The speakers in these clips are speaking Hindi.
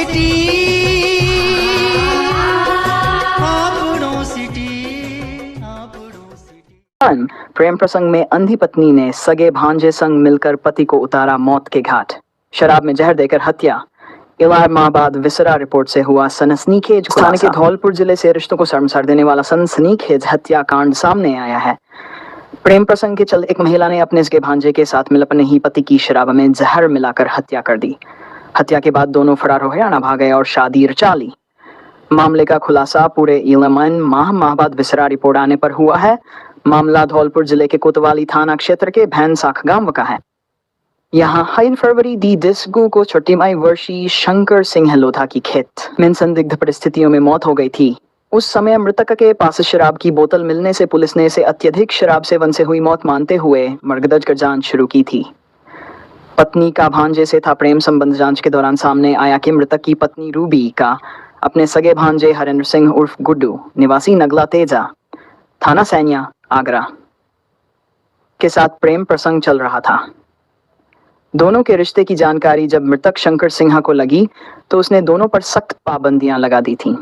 सिटी आपड़ों सिटी आपड़ों सिटी। प्रेम प्रसंग में अंधी पत्नी ने सगे भांजे संग मिलकर पति को उतारा मौत के घाट, शराब में जहर देकर हत्या। इलाहाबाद विसरा रिपोर्ट से हुआ सनसनीखेज खुलासा। के धौलपुर जिले से रिश्तों को शर्मसार देने वाला सनसनीखेज हत्याकांड सामने आया है। प्रेम प्रसंग के चलते एक महिला ने अपने सगे भांजे के साथ मिल अपने ही पति की शराब में जहर मिलाकर हत्या कर दी। हत्या के बाद दोनों फरार हो हरियाणा भाग गए और शादी रचा ली। मामले का खुलासा पूरे इलमन माह बाद विसरा रिपोर्ट आने पर हुआ है। मामला धौलपुर जिले के कोतवाली थाना क्षेत्र के भैंसाख गांव का है। यहाँ 3 फरवरी दी दिसगु को 36 वर्षीय शंकर सिंह लोधा की खेत में संदिग्ध परिस्थितियों में मौत हो गई थी। उस समय मृतक के पास शराब की बोतल मिलने से पुलिस ने इसे अत्यधिक शराब सेवन से हुई मौत मानते हुए मर्ग दर्ज कर जांच शुरू की थी। पत्नी का भांजे से था प्रेम संबंध। जांच के दौरान सामने आया कि मृतक की पत्नी रूबी का अपने सगे भांजे हरेंद्र सिंह उर्फ गुड्डू निवासी नगला तेजा थाना सैनिया आगरा के साथ प्रेम प्रसंग चल रहा था। दोनों के रिश्ते की जानकारी जब मृतक शंकर सिंह को लगी तो उसने दोनों पर सख्त पाबंदियां लगा दी थीं।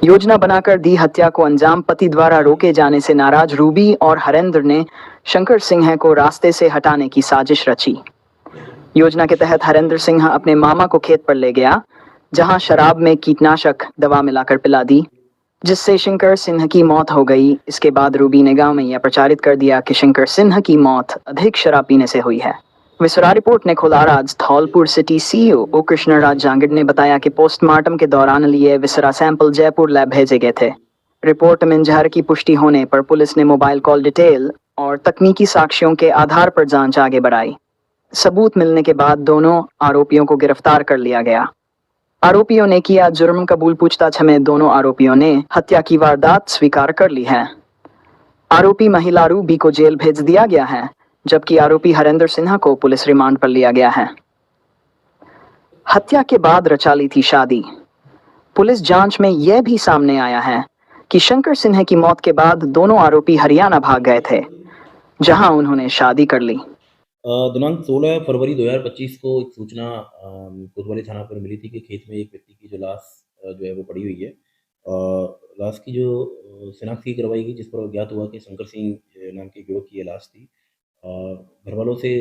योजना बनाकर दी हत्या को अंजाम। पति द्वारा रोके जाने से नाराज रूबी और हरेंद्र ने शंकर सिंह को रास्ते से हटाने की साजिश रची। योजना के तहत हरेंद्र सिंह अपने मामा को खेत पर ले गया, जहां शराब में कीटनाशक दवा मिलाकर पिला दी, जिससे शंकर सिंह की मौत हो गई। इसके बाद रूबी ने गांव में यह प्रचारित कर दिया कि शंकर सिंह की मौत अधिक शराब पीने से हुई है। विसरा रिपोर्ट ने खोला राज। धौलपुर सिटी सीईओ ओ कृष्णराज जांगड़ ने बताया कि पोस्टमार्टम के दौरान लिए विसरा सैंपल जयपुर लैब भेजे गए थे। रिपोर्ट में जहर की पुष्टि होने पर पुलिस ने मोबाइल कॉल डिटेल और तकनीकी साक्ष्यों के आधार पर जांच आगे बढ़ाई। सबूत मिलने के बाद दोनों आरोपियों को गिरफ्तार कर लिया गया। आरोपियों ने किया जुर्म कबूल। पूछताछ में दोनों आरोपियों ने हत्या की वारदात स्वीकार कर ली है। आरोपी महिला रूबी को जेल भेज दिया गया है, जबकि आरोपी हरेंद्र सिन्हा को पुलिस रिमांड पर लिया गया है। हत्या के बाद रचा ली थी शादी। पुलिस जांच में यह भी सामने आया है कि शंकर सिन्हा की मौत के बाद दोनों आरोपी हरियाणा भाग गए थे, जहां उन्होंने शादी कर ली। दिनांक 16 फरवरी 2025 को एक सूचना कोतवाली थाना पर मिली थी कि खेत में एक व्यक्ति की जो लाश जो है वो पड़ी हुई है। लाश की जो शिनाख्त की करवाई गई, जिस पर ज्ञात हुआ कि शंकर सिंह नाम के युवक की ये लाश थी। घर वालों से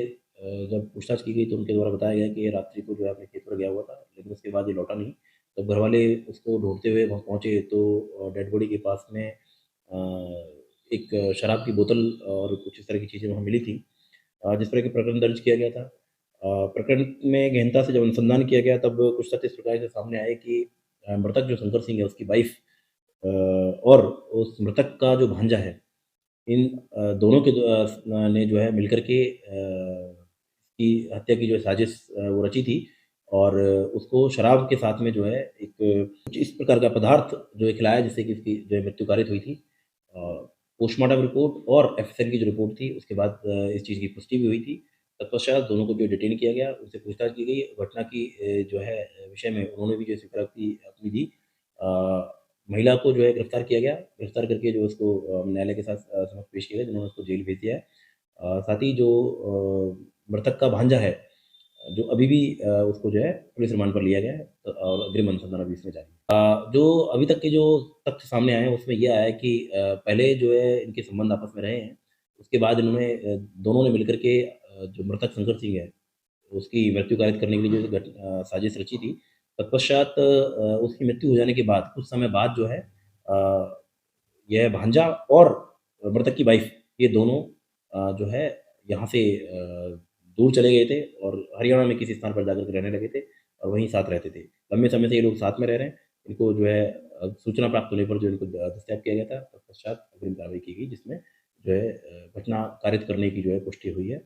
जब पूछताछ की गई तो उनके द्वारा बताया गया कि ये रात्रि को जो है अपने खेत पर गया हुआ था, लेकिन उसके बाद ये लौटा नहीं। तब घर वाले उसको ढूंढते हुए वहाँ पहुँचे तो डेड बॉडी के पास में एक शराब की बोतल और कुछ इस तरह की चीज़ें वहाँ मिली थी, जिस तरह के प्रकरण दर्ज किया गया था। प्रकरण में गहनता से जब अनुसंधान किया गया तब कुछ तथ्य इस प्रकार से सामने आए कि मृतक जो शंकर सिंह है उसकी वाइफ और उस मृतक का जो भांजा है, इन दोनों के ने जो है मिलकर के की हत्या की जो साजिश वो रची थी और उसको शराब के साथ में जो है एक कुछ इस प्रकार का पदार्थ जो है खिलाया जिससे कि इसकी जो है मृत्यु कारित हुई थी। पोस्टमार्टम रिपोर्ट और एफएसएल की जो रिपोर्ट थी उसके बाद इस चीज़ की पुष्टि भी हुई थी। तत्पश्चात दोनों को जो डिटेन किया गया, उनसे पूछताछ की गई। घटना की जो है विषय में उन्होंने भी जो स्वीकृति अपनी दी। महिला को जो है गिरफ्तार किया गया। गिरफ्तार करके जो उसको न्यायालय के साथ समक्ष पेश किया गया, जिन्होंने उसको जेल भेज दिया है। साथ ही जो मृतक का भांजा है, जो अभी भी उसको जो है पुलिस रिमांड पर लिया गया है और अग्रिम अनुसंधान अभी इसमें जारी है। जो अभी तक के जो तथ्य सामने आए हैं उसमें ये आया है कि पहले जो है इनके संबंध आपस में रहे हैं। उसके बाद इन्होंने दोनों ने मिलकर के जो मृतक शंकर सिंह है उसकी मृत्यु कारित करने के लिए जो साजिश रची थी। तत्पश्चात उसकी मृत्यु हो जाने के बाद कुछ समय बाद जो है यह भांजा और मृतक की वाइफ ये दोनों जो है यहाँ से दूर चले गए थे और हरियाणा में किसी स्थान पर जाकर के रहने लगे थे और वहीं साथ रहते थे। लंबे समय से ये लोग साथ में रह रहे हैं। इनको जो है सूचना प्राप्त होने पर जो इनको दस्तयाब किया गया था, तत्पश्चात अग्रिम कार्रवाई की गई, जिसमें जो है घटना कारित करने की जो है पुष्टि हुई है।